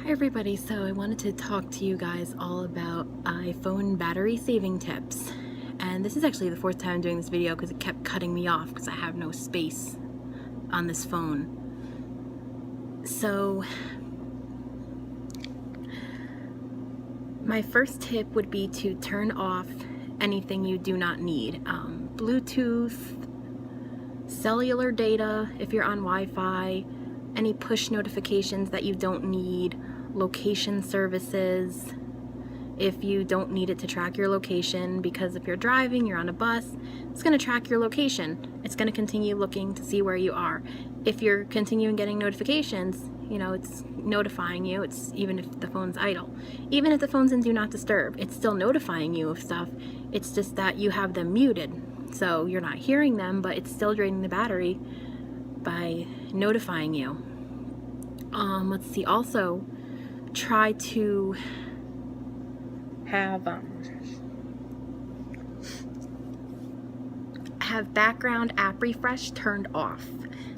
Hi everybody, so I wanted to talk to you guys all about iPhone battery saving tips. And this is actually the fourth time I'm doing this video because it kept cutting me off because I have no space on this phone. So my first tip would be to turn off anything you do not need. Bluetooth, cellular data if you're on Wi-Fi, any push notifications that you don't need, location services if you don't need it to track your location, because if you're driving, you're on a bus, it's going to track your location. It's going to continue looking to see where you are. If you're continuing getting notifications, it's notifying you. It's even if the phone's idle. Even if the phone's in Do Not Disturb, it's still notifying you of stuff. It's just that you have them muted. So you're not hearing them, but it's still draining the battery by notifying you. Let's see, also try to have background app refresh turned off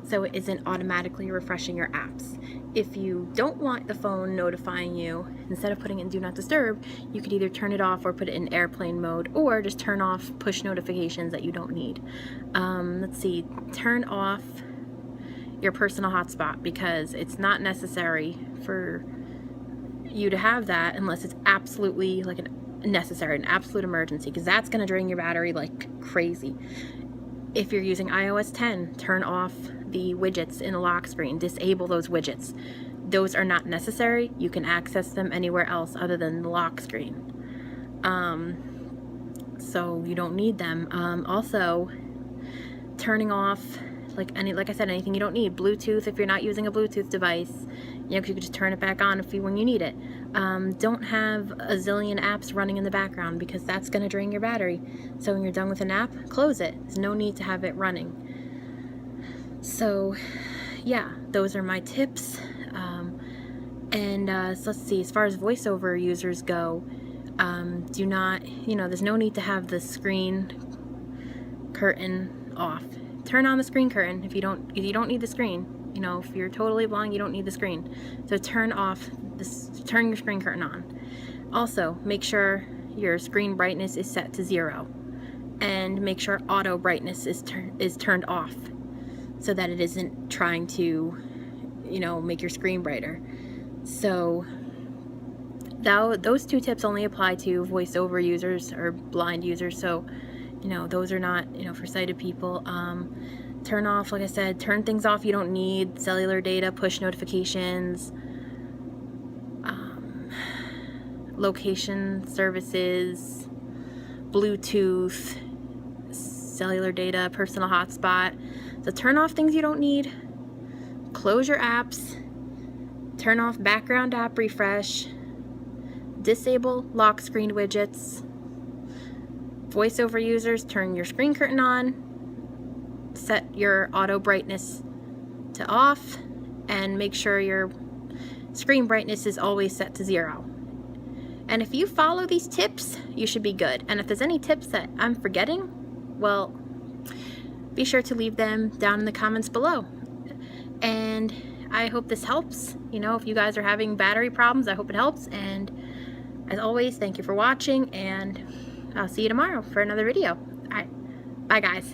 so it isn't automatically refreshing your apps. If you don't want the phone notifying you, instead of putting it in Do Not Disturb, you could either turn it off or put it in airplane mode, or just turn off push notifications that you don't need. Let's see, turn off your personal hotspot, because it's not necessary for you to have that unless it's absolutely like an absolute emergency, because that's going to drain your battery like crazy. If you're using iOS 10, turn off the widgets in the lock screen. Disable those widgets. Those are not necessary. You can access them anywhere else other than the lock screen. So you don't need them. Also, turning off like I said, anything you don't need. Bluetooth, if you're not using a Bluetooth device, you could just turn it back on when you need it. Don't have a zillion apps running in the background, because that's going to drain your battery. So when you're done with an app, close it. There's no need to have it running. So yeah, those are my tips. So let's see, as far as voiceover users go, do not, there's no need to have the screen curtain off. Turn on the screen curtain if you don't need the screen. If you're totally blind, you don't need the screen. So turn your screen curtain on. Also, make sure your screen brightness is set to 0, and make sure auto brightness is turned off, so that it isn't trying to, make your screen brighter. So those two tips only apply to voiceover users or blind users. So those are not, for sighted people. Turn off, like I said, turn things off you don't need, cellular data, push notifications, location services, Bluetooth, cellular data, personal hotspot. So turn off things you don't need, close your apps, turn off background app refresh, disable lock screen widgets. Voiceover users, turn your screen curtain on, set your auto brightness to off, and make sure your screen brightness is always set to 0. And if you follow these tips, you should be good. And if there's any tips that I'm forgetting, well, be sure to leave them down in the comments below. And I hope this helps. If you guys are having battery problems, I hope it helps. And as always, thank you for watching, and I'll see you tomorrow for another video. All right, bye guys.